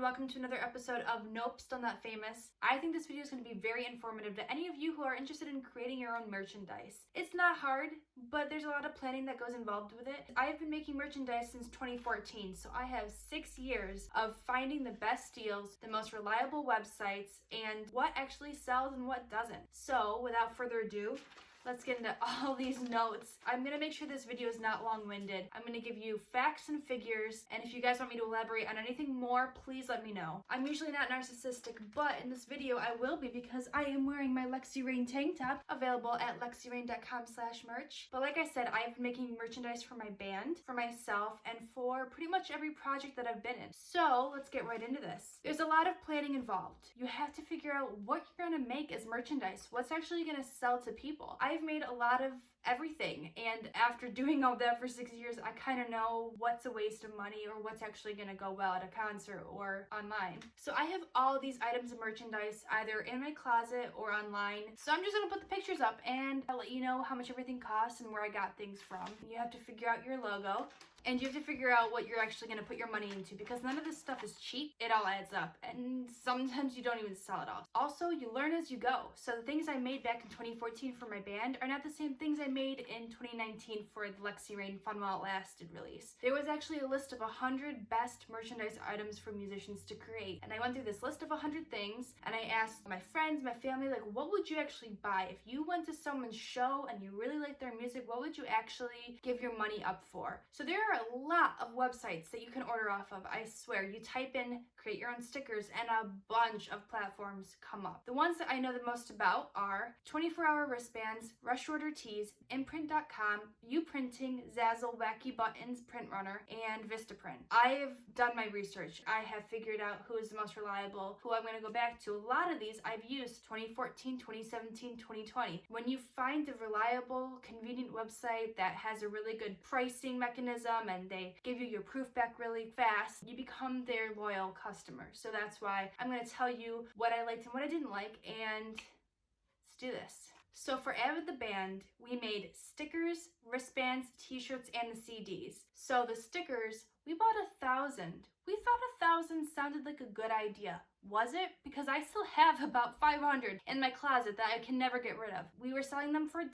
everyone, welcome to another episode of Nope, Still Not Famous. I think this video is going to be very informative to any of you who are interested in creating your own merchandise. It's not hard, but there's a lot of planning that goes involved with it. I've been making merchandise since 2014, so I have 6 years of finding the best deals, the most reliable websites, and what actually sells and what doesn't. So without further ado, let's get into all these notes. I'm going to make sure this video is not long-winded. I'm going to give you facts and figures, and if you guys want me to elaborate on anything more, please let me know. I'm usually not narcissistic, but in this video I will be because I am wearing my Lexxi Raine tank top, available at lexxiraine.com/merch. But like I said, I've been making merchandise for my band, for myself, and for pretty much every project that I've been in. So let's get right into this. There's a lot of planning involved. You have to figure out what you're going to make as merchandise, what's actually going to sell to people. I've made a lot of everything, and after doing all that for 6 years, I kind of know what's a waste of money or what's actually going to go well at a concert or online. So I have all these items of merchandise either in my closet or online. So I'm just going to put the pictures up and I'll let you know how much everything costs and where I got things from. You have to figure out your logo. And you have to figure out what you're actually going to put your money into, because none of this stuff is cheap. It all adds up, and sometimes you don't even sell it all. Also, you learn as you go. So the things I made back in 2014 for my band are not the same things I made in 2019 for the Lexxi Raine Fun While It Lasted release. There was actually a list of 100 best merchandise items for musicians to create, and I went through this list of 100 things, and I asked my friends, my family, like, what would you actually buy? If you went to someone's show and you really liked their music, what would you actually give your money up for? So there are a lot of websites that you can order off of. I swear, you type in create your own stickers and a bunch of platforms come up. The ones that I know the most about are 24-hour wristbands, rush order tees, imprint.com, Uprinting, Zazzle, Wacky Buttons, Print Runner, and Vistaprint. I have done my research. I have figured out who is the most reliable, who I'm going to go back to. A lot of these I've used 2014, 2017, 2020. When you find a reliable, convenient website that has a really good pricing mechanism and they give you your proof back really fast, you become their loyal customer. So that's why I'm going to tell you what I liked and what I didn't like, and let's do this. So for Avid the band, we made stickers, wristbands, t-shirts, and the CDs. So the stickers, we bought 1,000. We thought 1,000 sounded like a good idea. Was it? Because I still have about 500 in my closet that I can never get rid of. We were selling them for $1.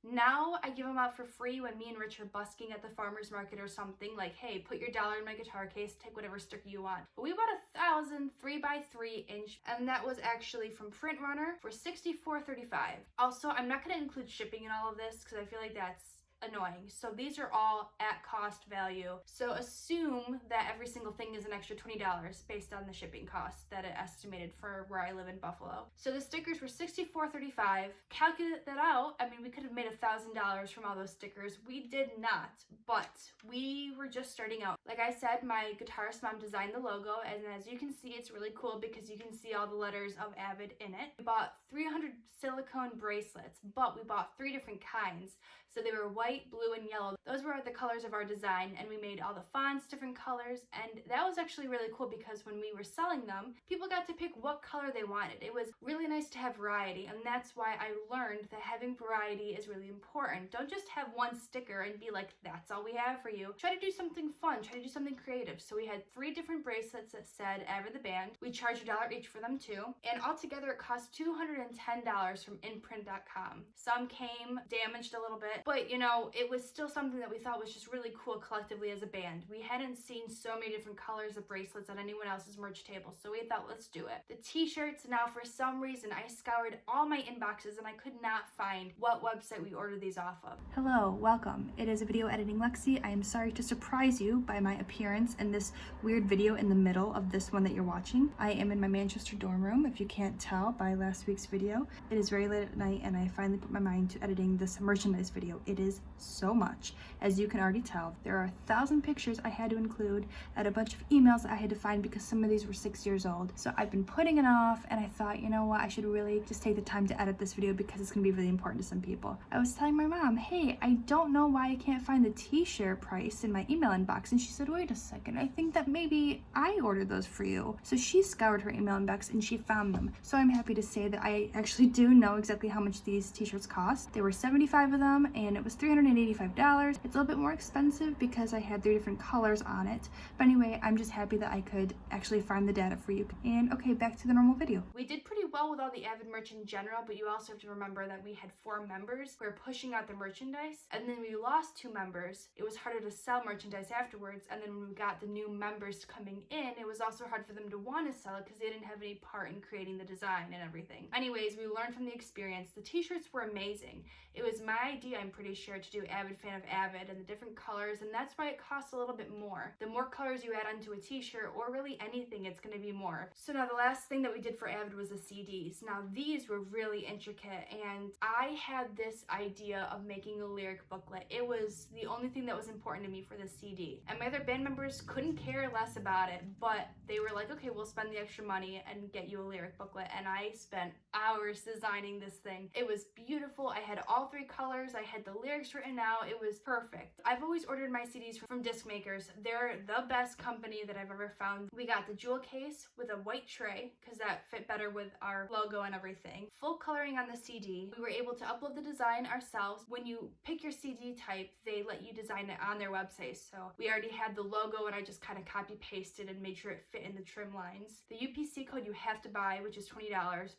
Now I give them out for free when me and Rich are busking at the farmer's market or something, like, hey, put your $1 in my guitar case, take whatever sticker you want. But we bought 1,000 3x3 inch, and that was actually from Print Runner for $64.35. Also, I'm not going to include shipping in all of this because I feel like that's annoying. So these are all at cost value. So assume that every single thing is an extra $20 based on the shipping cost that it estimated for where I live in Buffalo. So the stickers were $64.35. Calculate that out. I mean, we could have made $1,000 from all those stickers. We did not, but we were just starting out. Like I said, my guitarist mom designed the logo, and as you can see, it's really cool because you can see all the letters of Avid in it. We bought 300 silicone bracelets, but we bought 3 different kinds. So they were white, blue, and yellow. Those were the colors of our design, and we made all the fonts different colors, and that was actually really cool because when we were selling them, people got to pick what color they wanted. It was really nice to have variety, and that's why I learned that having variety is really important. Don't just have one sticker and be like, that's all we have for you. Try to do something fun, try to do something creative. So we had 3 different bracelets that said Avid the band. We charged $1 each for them too, and altogether it cost $210 from imprint.com. Some came damaged a little bit, but you know, it was still something that we thought was just really cool collectively as a band. We hadn't seen so many different colors of bracelets on anyone else's merch table, so we thought, let's do it. The t-shirts, now for some reason I scoured all my inboxes and I could not find what website we ordered these off of. Hello, welcome. It is a video editing Lexi. I am sorry to surprise you by my appearance in this weird video in the middle of this one that you're watching. I am in my Manchester dorm room, if you can't tell by last week's video. It is very late at night and I finally put my mind to editing this merchandise video. It is so much. As you can already tell, there are 1,000 pictures I had to include and a bunch of emails I had to find because some of these were 6 years old. So I've been putting it off, and I thought, you know what, I should really just take the time to edit this video because it's gonna be really important to some people. I was telling my mom, hey, I don't know why I can't find the t-shirt price in my email inbox, and she said, wait a second, I think that maybe I ordered those for you. So she scoured her email inbox and she found them. So I'm happy to say that I actually do know exactly how much these t-shirts cost. There were 75 of them, and it was $385. It's a little bit more expensive because I had 3 different colors on it. But anyway, I'm just happy that I could actually find the data for you. And okay, back to the normal video. We did pretty well with all the Avid merch in general, but you also have to remember that we had 4 members who were pushing out the merchandise, and then we lost 2 members. It was harder to sell merchandise afterwards, and then when we got the new members coming in, it was also hard for them to want to sell it because they didn't have any part in creating the design and everything. Anyways, we learned from the experience. The t-shirts were amazing. It was my idea, I'm pretty sure, to do Avid Fan of Avid and the different colors, and that's why it costs a little bit more. The more colors you add onto a t-shirt, or really anything, it's going to be more. So now the last thing that we did for Avid was the CDs. Now these were really intricate, and I had this idea of making a lyric booklet. It was the only thing that was important to me for this CD. And my other band members couldn't care less about it, but they were like, okay, we'll spend the extra money and get you a lyric booklet. And I spent hours designing this thing. It was beautiful. I had all 3 colors. I had the lyrics written out. It was perfect. I've always ordered my CDs from disc makers. They're the best company that I've ever found. We got the jewel case with a white tray because that fit better with our logo and everything. Full coloring on the CD. We were able to upload the design ourselves. When you pick your CD type, they let you design it on their website. So we already had the logo, and I just kind of copy pasted and made sure it fit in the trim lines. The UPC code you have to buy, which is $20,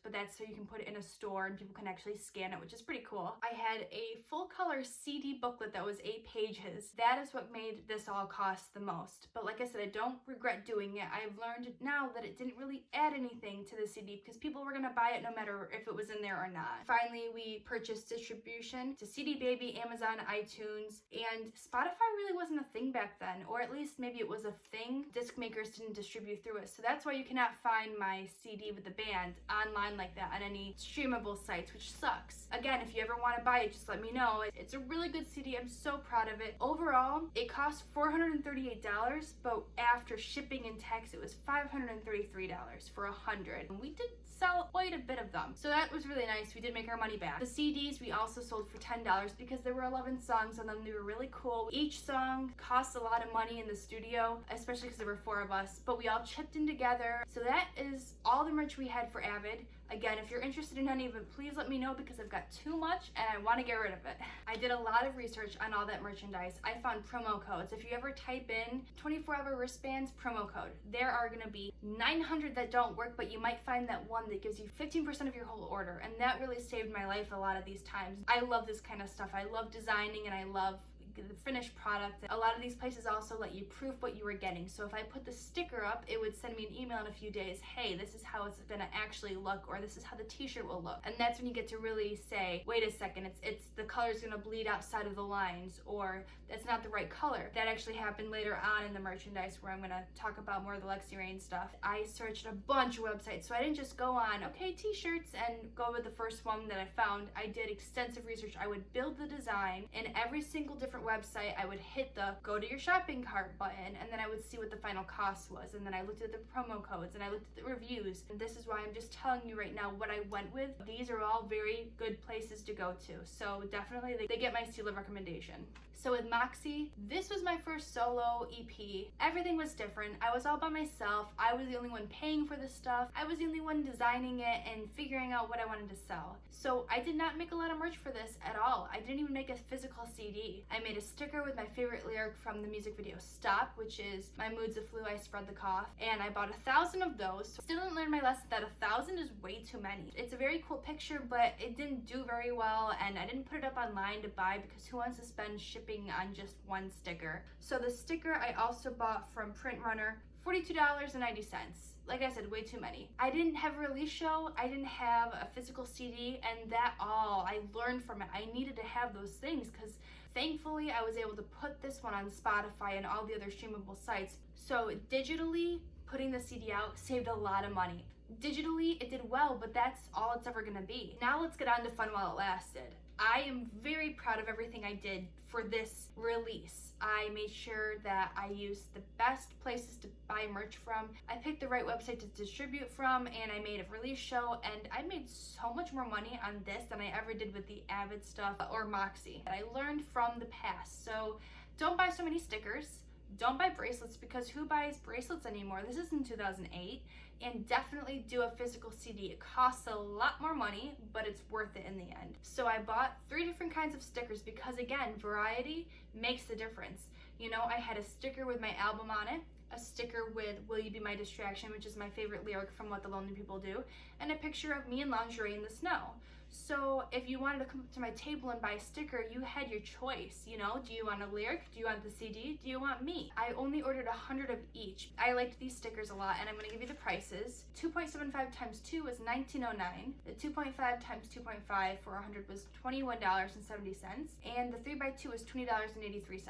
but that's so you can put it in a store and people can actually scan it, which is pretty cool. I had a full color CD booklet that was 8 pages. That is what made this all cost the most. But like I said, I don't regret doing it. I've learned now that it didn't really add anything to the CD because people were gonna buy it no matter if it was in there or not. Finally, we purchased distribution to CD Baby, Amazon, iTunes, and Spotify really wasn't a thing back then, or at least maybe it was a thing. Disc makers didn't distribute through it, so that's why you cannot find my CD with the band online like that on any streamable sites, which sucks. Again, if you ever want to buy it, just let me know. It's a really good CD. I'm so proud of it. Overall, it cost $438, but after shipping and tax, it was $533 for 100. And we did sell quite a bit of them, so that was really nice. We did make our money back. The CDs we also sold for $10 because there were 11 songs on them. They were really cool. Each song cost a lot of money in the studio, especially because there were 4 of us, but we all chipped in together. So that is all the merch we had for Avid. Again, if you're interested in any of it, please let me know because I've got too much and I want to get rid of it. I did a lot of research on all that merchandise. I found promo codes. If you ever type in 24-hour wristbands promo code, there are going to be 900 that don't work, but you might find that one that gives you 15% of your whole order, and that really saved my life a lot of these times. I love this kind of stuff. I love designing and I love the finished product. A lot of these places also let you proof what you were getting. So if I put the sticker up, it would send me an email in a few days, hey, this is how it's gonna actually look, or this is how the t-shirt will look. And that's when you get to really say, wait a second, it's the color's gonna bleed outside of the lines, or that's not the right color. That actually happened later on in the merchandise where I'm gonna talk about more of the Lexxi Raine stuff. I searched a bunch of websites, so I didn't just go on, okay, t-shirts, and go with the first one that I found. I did extensive research. I would build the design in every single different website. I would hit the go to your shopping cart button, and then I would see what the final cost was, and then I looked at the promo codes and I looked at the reviews, and this is why I'm just telling you right now what I went with. These are all very good places to go to, so definitely they get my seal of recommendation. So with Moxie, this was my first solo EP. Everything was different. I was all by myself. I was the only one paying for this stuff. I was the only one designing it and figuring out what I wanted to sell. So I did not make a lot of merch for this at all. I didn't even make a physical CD. I made a sticker with my favorite lyric from the music video Stop, which is my mood's a flu, I spread the cough. And I bought 1,000 of those. Still didn't learn my lesson that 1,000 is way too many. It's a very cool picture, but it didn't do very well, and I didn't put it up online to buy because who wants to spend shipping on just one sticker? So the sticker I also bought from Print Runner, $42.90. Like I said, way too many. I didn't have a release show, I didn't have a physical CD, and that all I learned from it. I needed to have those things because thankfully I was able to put this one on Spotify and all the other streamable sites. So digitally, putting the CD out saved a lot of money. Digitally, it did well, but that's all it's ever gonna be. Now let's get on to fun while it lasted. I am very proud of everything I did for this release. I made sure that I used the best places to buy merch from. I picked the right website to distribute from, and I made a release show, and I made so much more money on this than I ever did with the Avid stuff or Moxie. I learned from the past. So don't buy so many stickers. don't buy bracelets, because who buys bracelets anymore? This is in 2008. And definitely do a physical CD. It costs a lot more money, but it's worth it in the end. So I bought 3 different kinds of stickers because, again, variety makes the difference. You know, I had a sticker with my album on it, a sticker with Will You Be My Distraction, which is my favorite lyric from What the Lonely People Do, and a picture of me in lingerie in the snow. So if you wanted to come up to my table and buy a sticker, you had your choice, you know? Do you want a lyric? Do you want the CD? Do you want me? I only ordered 100 of each. I liked these stickers a lot, and I'm gonna give you the prices. 2.75 times 2 was $19.09. The 2.5 times 2.5 for 100 was $21.70, and the 3x2 was $20.83.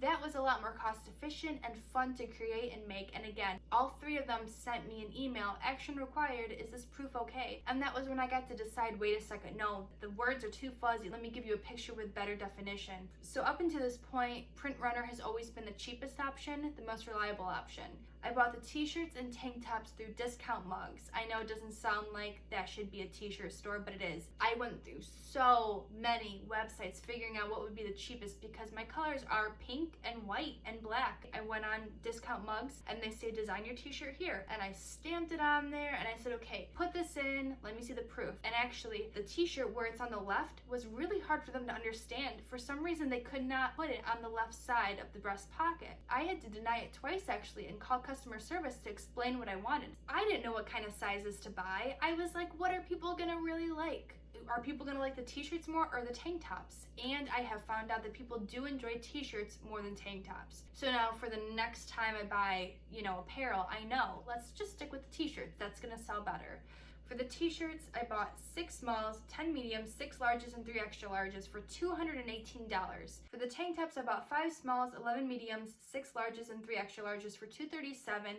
That was a lot more cost efficient and fun to create and make. And again, all 3 of them sent me an email, action required, is this proof okay? And that was when I got to decide, wait a second, no, the words are too fuzzy, let me give you a picture with better definition. So up until this point, print runner has always been the cheapest option, the most reliable option. I bought the t-shirts and tank tops through Discount Mugs. I know it doesn't sound like that should be a t-shirt store, but it is. I went through so many websites figuring out what would be the cheapest because my colors are pink and white and black. I went on Discount Mugs and they say design your t-shirt here, and I stamped it on there and I said, okay, put this in, let me see the proof. And actually the t-shirt where it's on the left was really hard for them to understand. For some reason they could not put it on the left side of the breast pocket. I had to deny it twice actually and call customer service to explain what I wanted. I didn't know what kind of sizes to buy. I was like, what are people gonna really like? Are people gonna like the t-shirts more or the tank tops? And I have found out that people do enjoy t-shirts more than tank tops. So now for the next time I buy, you know, apparel, I know, let's just stick with the t-shirts. That's gonna sell better. For the t-shirts, I bought 6 smalls, 10 mediums, 6 larges, and 3 extra larges for $218. For the tank tops, I bought 5 smalls, 11 mediums, 6 larges, and 3 extra larges for $237.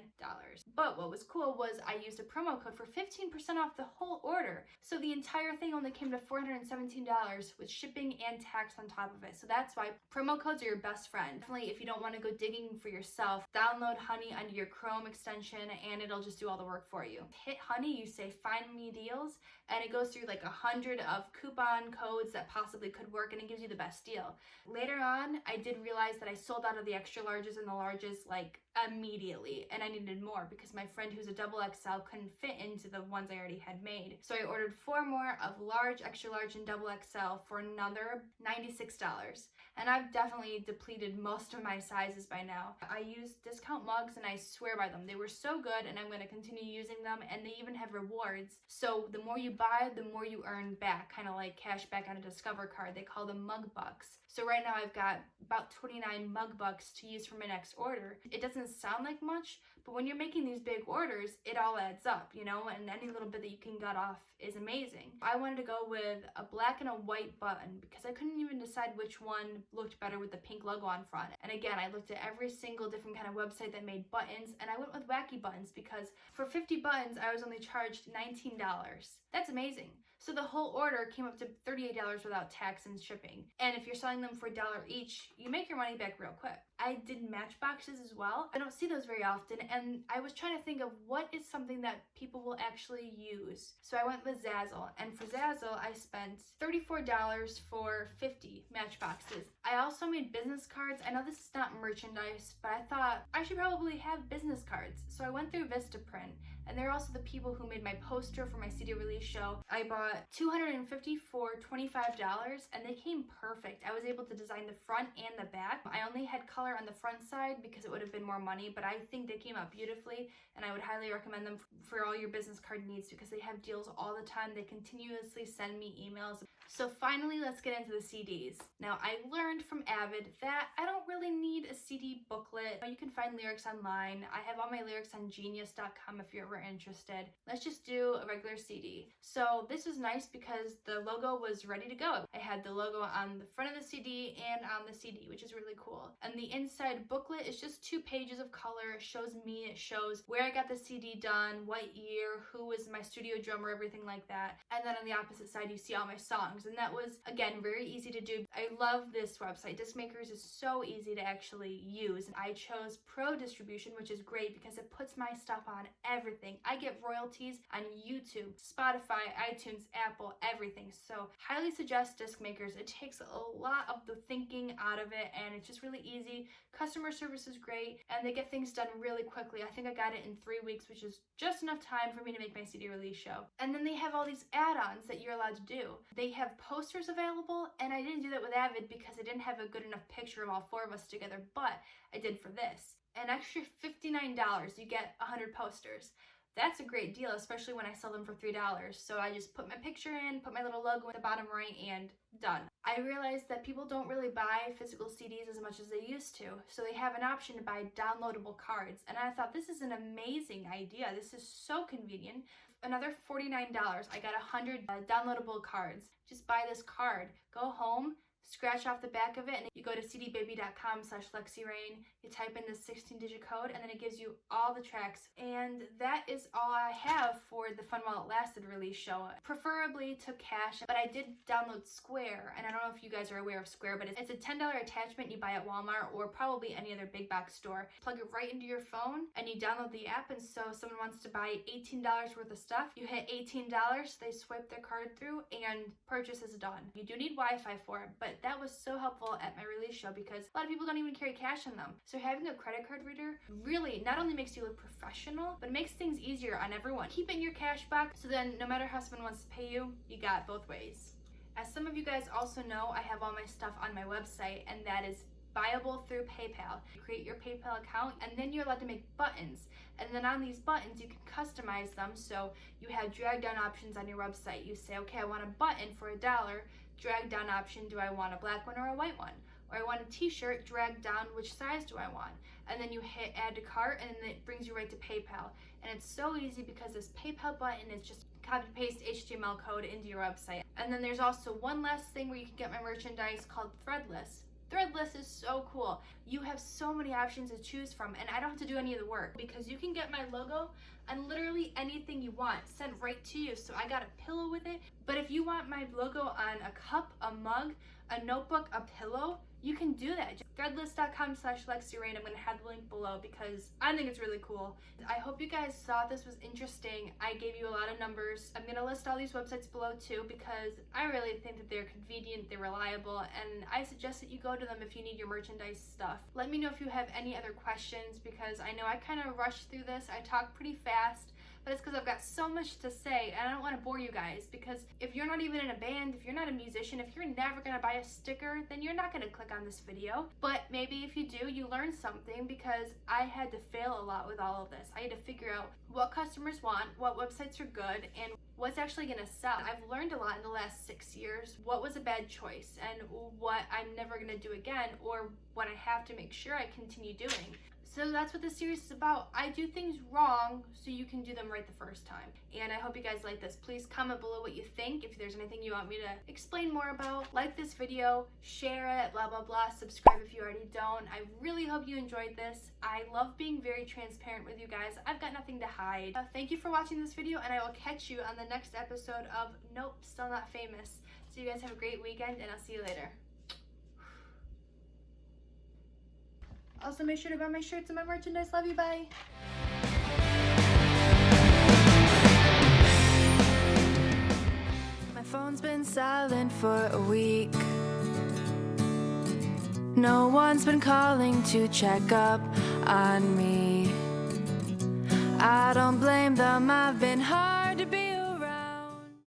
But what was cool was I used a promo code for 15% off the whole order. So the entire thing only came to $417 with shipping and tax on top of it. So that's why promo codes are your best friend. Definitely, if you don't want to go digging for yourself, download Honey under your Chrome extension and it'll just do all the work for you. Hit Honey, you say find me deals, and it goes through like 100 of coupon codes that possibly could work, and it gives you the best deal. Later on, I did realize that I sold out of the extra larges and the larges like immediately, and I needed more because my friend who's a double XL couldn't fit into the ones I already had made. So I ordered 4 more of large, extra large, and double XL for another $96. And I've definitely depleted most of my sizes by now. I use Discount Mugs and I swear by them. They were so good and I'm going to continue using them, and they even have rewards. So the more you buy, the more you earn back, kind of like cash back on a Discover card. They call them Mug Bucks. So right now I've got about 29 Mug Bucks to use for my next order. It doesn't sound like much, but when you're making these big orders, it all adds up, you know, and any little bit that you can get off is amazing. I wanted to go with a black and a white button because I couldn't even decide which one looked better with the pink logo on front. And again, I looked at every single different kind of website that made buttons, and I went with wacky buttons because for 50 buttons, I was only charged $19. That's amazing. So the whole order came up to $38 without tax and shipping. And if you're selling them for $1 each, you make your money back real quick. I did matchboxes as well. I don't see those very often, and I was trying to think of what is something that people will actually use. So I went with Zazzle, and for Zazzle, I spent $34 for 50 matchboxes. I also made business cards. I know this is not merchandise, but I thought I should probably have business cards. So I went through Vistaprint, and they're also the people who made my poster for my CD release show. I bought 250 for $25, and they came perfect. I was able to design the front and the back. I only had color on the front side because it would have been more money, but I think they came out beautifully, and I would highly recommend them for all your business card needs because they have deals all the time. They continuously send me emails. So finally, let's get into the CDs. Now, I learned from Avid that I don't really need a CD booklet. You can find lyrics online. I have all my lyrics on genius.com if you're ever interested. Let's just do a regular CD. So this was nice because the logo was ready to go. I had the logo on the front of the CD and on the CD, which is really cool. And the inside booklet is just 2 pages of color. It shows me, it shows where I got the CD done, what year, who was my studio drummer, everything like that. And then on the opposite side, you see all my songs. songs, and that was, again, very easy to do. I love this website. Disc Makers is so easy to actually use. I chose Pro Distribution, which is great because it puts my stuff on everything. I get royalties on YouTube, Spotify, iTunes, Apple, everything. So highly suggest Disc Makers. It takes a lot of the thinking out of it, and it's just really easy. Customer service is great, and they get things done really quickly. I think I got it in 3 weeks, which is just enough time for me to make my CD release show. And then they have all these add-ons that you're allowed to do. They have posters available, and I didn't do that with Avid because I didn't have a good enough picture of all 4 of us together, but I did for this. An extra $59, you get 100 posters. That's a great deal, especially when I sell them for $3. So I just put my picture in, put my little logo at the bottom right, and done. I realized that people don't really buy physical CDs as much as they used to, so they have an option to buy downloadable cards, and I thought this is an amazing idea. This is so convenient. Another $49, I got 100 downloadable cards. Just buy this card, go home, scratch off the back of it, and you go to cdbaby.com/Lexxi Raine, you type in the 16-digit code, and then it gives you all the tracks. And that is all I have for the Fun While It Lasted release show. Preferably to cash, but I did download Square, and I don't know if you guys are aware of Square, but it's a $10 attachment you buy at Walmart or probably any other big box store. Plug it right into your phone, and you download the app, and so if someone wants to buy $18 worth of stuff, you hit $18, they swipe their card through, and purchase is done. You do need Wi-Fi for it, but that was so helpful at my release show because a lot of people don't even carry cash on them. So having a credit card reader really not only makes you look professional, but it makes things easier on everyone. Keep it in your cash box, so then no matter how someone wants to pay you, you got both ways. As some of you guys also know, I have all my stuff on my website, and that is buyable through PayPal. You create your PayPal account, and then you're allowed to make buttons. And then on these buttons, you can customize them. So you have drag down options on your website. You say, okay, I want a button for $1. Drag down option, do I want a black one or a white one? Or I want a t-shirt, drag down, which size do I want? And then you hit add to cart, and then it brings you right to PayPal. And it's so easy because this PayPal button is just copy paste HTML code into your website. And then there's also one last thing where you can get my merchandise called Threadless. Threadless is so cool. You have so many options to choose from, and I don't have to do any of the work because you can get my logo on literally anything you want sent right to you. So I got a pillow with it, but if you want my logo on a cup, a mug, a notebook, a pillow, you can do that. Threadless.com/Lexxi Raine. I'm going to have the link below because I think it's really cool. I hope you guys thought this was interesting. I gave you a lot of numbers. I'm going to list all these websites below too because I really think that they're convenient, they're reliable, and I suggest that you go to them if you need your merchandise stuff. Let me know if you have any other questions because I know I kind of rushed through this. I talk pretty fast. But it's because I've got so much to say and I don't want to bore you guys because if you're not even in a band, if you're not a musician, if you're never going to buy a sticker, then you're not going to click on this video. But maybe if you do, you learn something because I had to fail a lot with all of this. I had to figure out what customers want, what websites are good, and what's actually going to sell. I've learned a lot in the last 6 years. What was a bad choice and what I'm never going to do again or what I have to make sure I continue doing. So that's what this series is about. I do things wrong so you can do them right the first time. And I hope you guys like this. Please comment below what you think. If there's anything you want me to explain more about, like this video, share it, blah, blah, blah. Subscribe if you already don't. I really hope you enjoyed this. I love being very transparent with you guys. I've got nothing to hide. Thank you for watching this video, and I will catch you on the next episode of Nope, Still Not Famous. So you guys have a great weekend, and I'll see you later. Also, make sure to buy my shirts and my merchandise. Love you, bye. My phone's been silent for a week. No one's been calling to check up on me. I don't blame them, I've been hard.